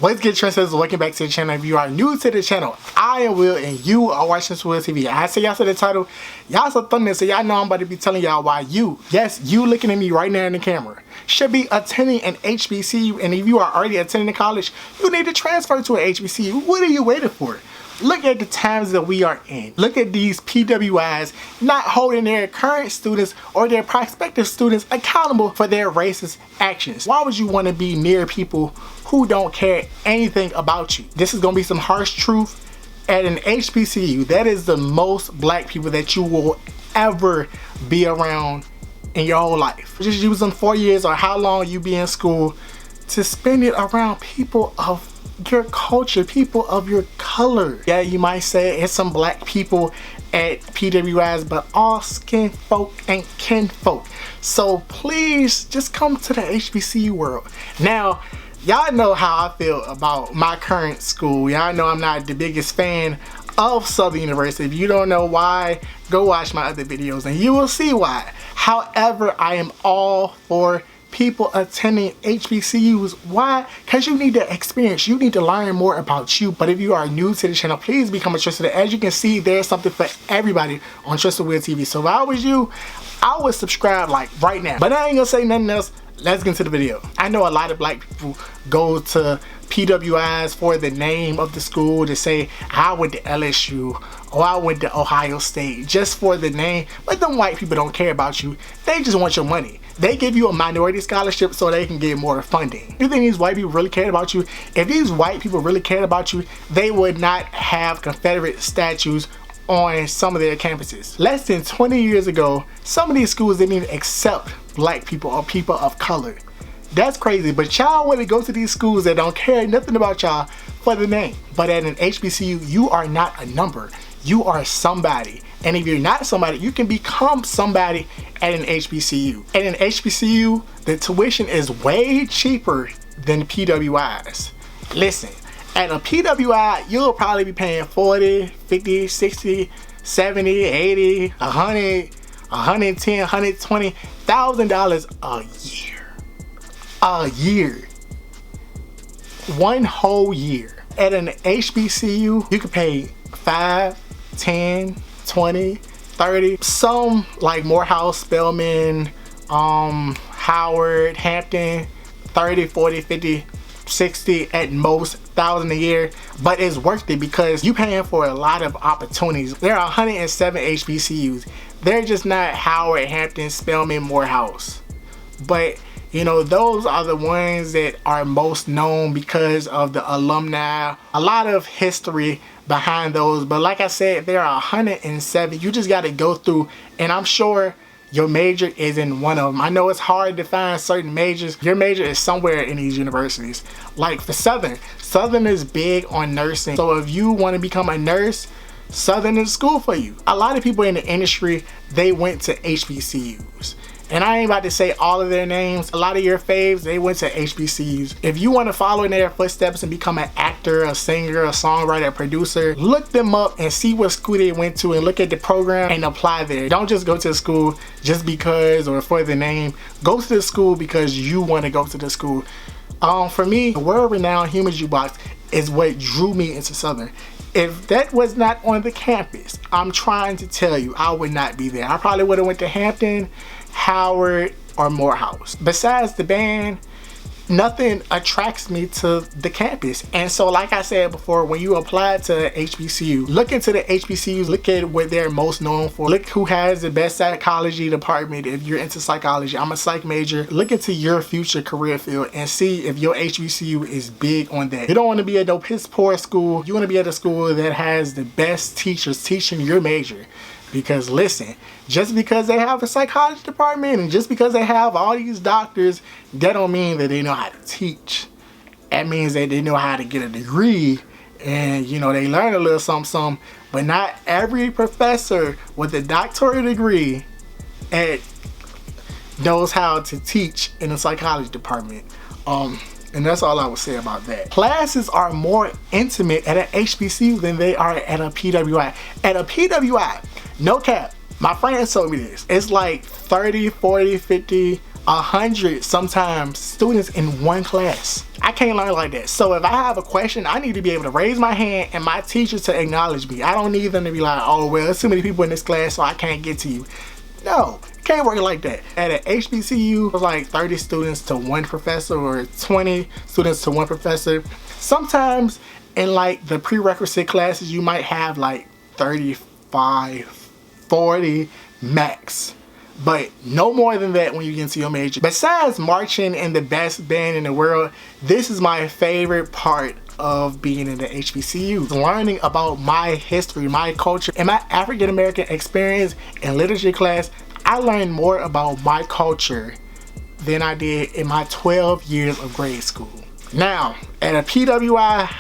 What's good, trendsetters? Welcome back to the channel. If you are new to the channel, I am Will and you are watching Will TV. I say y'all to the title, y'all so thunder, so y'all know I'm about to be telling y'all why you, yes, you looking at me right now in the camera, should be attending an HBCU. And if you are already attending college, you need to transfer to an HBCU. What are you waiting for? Look at the times that we are in. Look at these PWIs not holding their current students or their prospective students accountable for their racist actions. Why would you want to be near people who don't care anything about you? This is going to be some harsh truth. At an HBCU, that is the most black people that you will ever be around in your whole life. Just using 4 years or how long you be in school to spend it around people of your culture, people of your color. Yeah, you might say it's some black people at PWIs, but all skin folk ain't kin folk. So please just come to the HBCU world. Now, y'all know how I feel about my current school. Y'all know I'm not the biggest fan of Southern University. If you don't know why, go watch my other videos and you will see why. However, I am all for people attending HBCUs. Why? Because you need to experience, you need to learn more about you. But if you are new to the channel, please become a trusted. As you can see, there's something for everybody on Trusted Will TV. So if I was you, I would subscribe like right now. But I ain't gonna say nothing else. Let's get into the video. I know a lot of black people go to PWIs for the name of the school, to say I went to LSU or I went to Ohio State, just for the name. But them white people don't care about you. They just want your money. They give you a minority scholarship so they can get more funding. You think these white people really cared about you? If these white people really cared about you, they would not have Confederate statues on some of their campuses. Less than 20 years ago, some of these schools didn't even accept black people or people of color. That's crazy, but y'all want to go to these schools that don't care nothing about y'all for the name. But at an HBCU, you are not a number. You are somebody. And if you're not somebody, you can become somebody at an HBCU. At an HBCU, the tuition is way cheaper than PWIs. Listen, at a PWI, you'll probably be paying 40, 50, 60, 70, 80, 100, 110, $120,000 a year. A year. One whole year. At an HBCU, you can pay 5, 10, 20, 30. Some like Morehouse, Spelman, Howard, Hampton, 30, 40, 50, 60 at most thousand a year, but it's worth it because you paying for a lot of opportunities. There are 107 HBCUs. They're just not Howard, Hampton, Spelman, Morehouse. But you know, those are the ones that are most known because of the alumni, a lot of history behind those. But like I said, there are 107. You just got to go through, and I'm sure your major is in one of them. I know it's hard to find certain majors. Your major is somewhere in these universities. Like for Southern is big on nursing. So if you want to become a nurse, Southern is school for you. A lot of people in the industry, they went to HBCUs. And I ain't about to say all of their names. A lot of your faves, they went to HBCUs. If you want to follow in their footsteps and become an actor, a singer, a songwriter, a producer, look them up and see what school they went to and look at the program and apply there. Don't just go to the school just because or for the name. Go to the school because you want to go to the school. For me, the world-renowned Human Jukebox is what drew me into Southern. If that was not on the campus, I'm trying to tell you, I would not be there. I probably would have went to Hampton, Howard, or Morehouse. Besides the band, nothing attracts me to the campus. And so like I said before, when you apply to HBCU, look into the HBCUs, look at what they're most known for. Look who has the best psychology department. If you're into psychology, I'm a psych major. Look into your future career field and see if your HBCU is big on that. You don't want to be at no piss poor school. You want to be at a school that has the best teachers teaching your major. Because listen, just because they have a psychology department and just because they have all these doctors, that don't mean that they know how to teach. That means that they know how to get a degree and, you know, they learn a little something, but not every professor with a doctorate degree knows how to teach in a psychology department. And that's all I would say about that. Classes are more intimate at an HBCU than they are at a PWI. At a PWI, no cap, my friends told me this, it's like 30, 40, 50, 100 sometimes students in one class. I I can't learn like that. So if I have a question, I need to be able to raise my hand and my teacher to acknowledge me. I don't need them to be like, oh, well, there's too many people in this class, so I can't get to you. No, it can't work like that. At an HBCU, it was like 30 students to one professor or 20 students to one professor. Sometimes in like the prerequisite classes, you might have like 35, 40 max. But no more than that when you get into your major. Besides marching in the best band in the world, this is my favorite part of being in the HBCU. Learning about my history, my culture, and my African American experience in literature class. I learned more about my culture than I did in my 12 years of grade school. Now, at a PWI,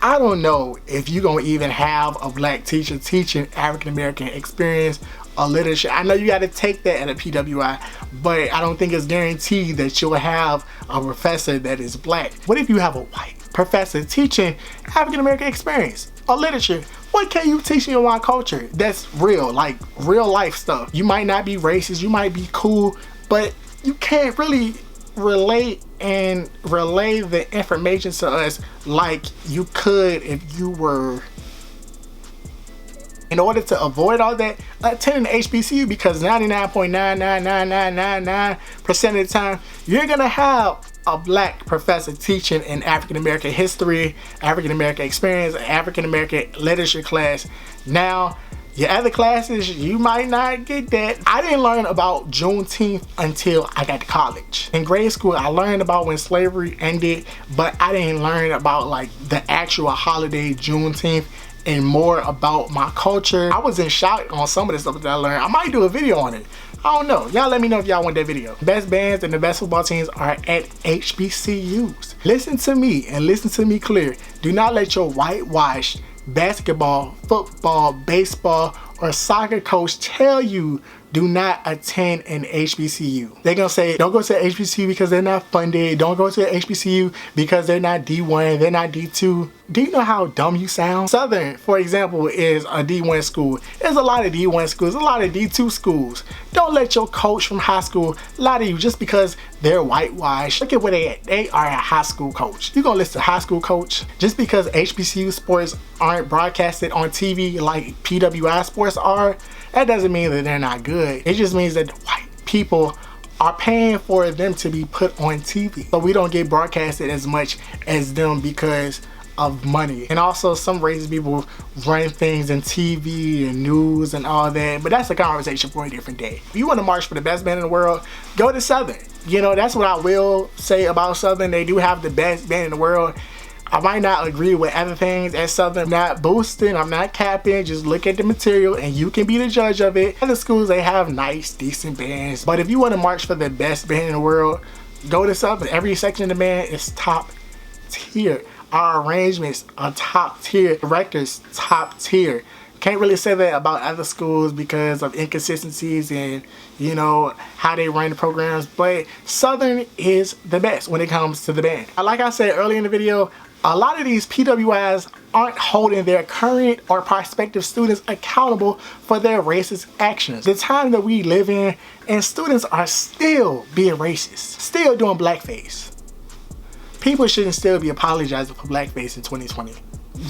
I don't know if you're gonna even have a black teacher teaching African American experience or literature. I know you gotta take that at a PWI, but I don't think it's guaranteed that you'll have a professor that is black. What if you have a white professor teaching African American experience or literature? What can you teach in my culture that's real, like real life stuff? You might not be racist, you might be cool, but you can't really relate and relay the information to us like you could if you were. In order to avoid all that, attend an HBCU, because 99.99999% of the time, you're gonna have a black professor teaching an African American history, African American experience, African American literature class. Now, your other classes, you might not get that. I didn't learn about Juneteenth until I got to college. In grade school, I learned about when slavery ended, but I didn't learn about like the actual holiday Juneteenth and more about my culture. I was in shock on some of the stuff that I learned. I might do a video on it. I don't know. Y'all let me know if y'all want that video. Best bands and the best football teams are at HBCUs. Listen to me and listen to me clear. Do not let your whitewashed basketball, football, baseball, or soccer coach tell you do not attend an HBCU. They're gonna say, don't go to an HBCU because they're not funded. Don't go to an HBCU because they're not D1, they're not D2. Do you know how dumb you sound? Southern, for example, is a D1 school. There's a lot of D1 schools, a lot of D2 schools. Don't let your coach from high school lie to you just because they're whitewashed. Look at where they at. They are a high school coach. You gonna listen to high school coach? Just because HBCU sports aren't broadcasted on TV like PWI sports are, that doesn't mean that they're not good. It just means that white people are paying for them to be put on TV. So we don't get broadcasted as much as them because of money. And also some racist people run things in TV and news and all that, but that's a conversation for a different day. If you want to march for the best band in the world, go to Southern. You know, that's what I will say about Southern. They do have the best band in the world. I might not agree with other things at Southern. I'm not boosting, I'm not capping, just look at the material and you can be the judge of it. Other schools, they have nice, decent bands. But if you want to march for the best band in the world, go to Southern. Every section of the band is top tier. Our arrangements are top tier. Directors, top tier. Can't really say that about other schools because of inconsistencies and, you know, how they run the programs, but Southern is the best when it comes to the band. Like I said earlier in the video, a lot of these PWIs aren't holding their current or prospective students accountable for their racist actions. The time that we live in, and students are still being racist, still doing blackface. People shouldn't still be apologizing for blackface in 2020.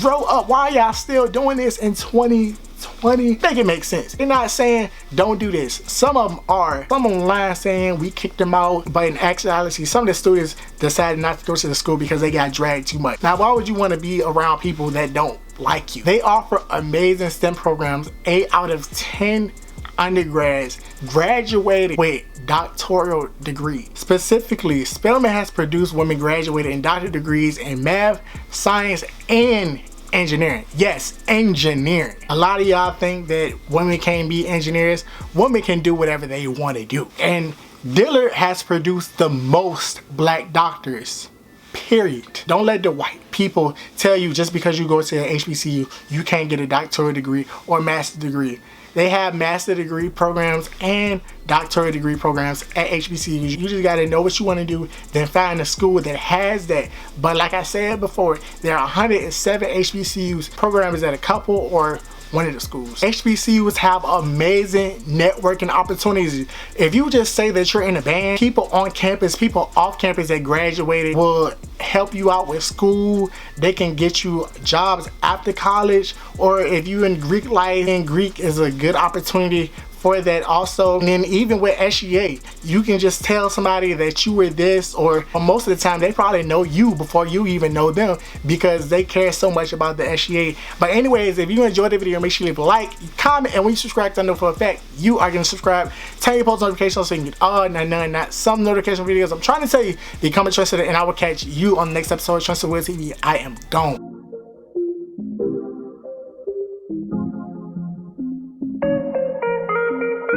Grow up. Why y'all still doing this in 2020? Make it make sense. They're not saying don't do this. Some of them are. Some online saying we kicked them out, but in actuality, some of the students decided not to go to the school because they got dragged too much. Now, why would you want to be around people that don't like you? They offer amazing STEM programs. 8 out of 10 undergrads graduated with doctoral degree. Specifically, Spelman has produced women graduated in doctorate degrees in math, science, and engineering. Yes, engineering. A lot of y'all think that women can't be engineers. Women can do whatever they want to do. And Dillard has produced the most black doctors, period. Don't let the white people tell you just because you go to an HBCU, you can't get a doctoral degree or master's degree. They have master degree programs and doctoral degree programs at HBCUs. You just gotta know what you wanna do, then find a school that has that. But like I said before, there are 107 HBCUs. Programs at a couple or one of the schools. HBCUs have amazing networking opportunities. If you just say that you're in a band, people on campus, people off campus that graduated will help you out with school. They can get you jobs after college, or if you in Greek life, and Greek is a good opportunity for that also. And then even with SGA, you can just tell somebody that you were this, or most of the time they probably know you before you even know them, because they care so much about the SGA. But anyways, if you enjoyed the video, make sure you leave a like, comment, and when you subscribe, I know for a fact you are gonna subscribe. Turn your post notifications so you can get all, not some notification videos. I'm trying to tell you, become interested, and I will catch you on the next episode of Trusted Will TV. I am gone.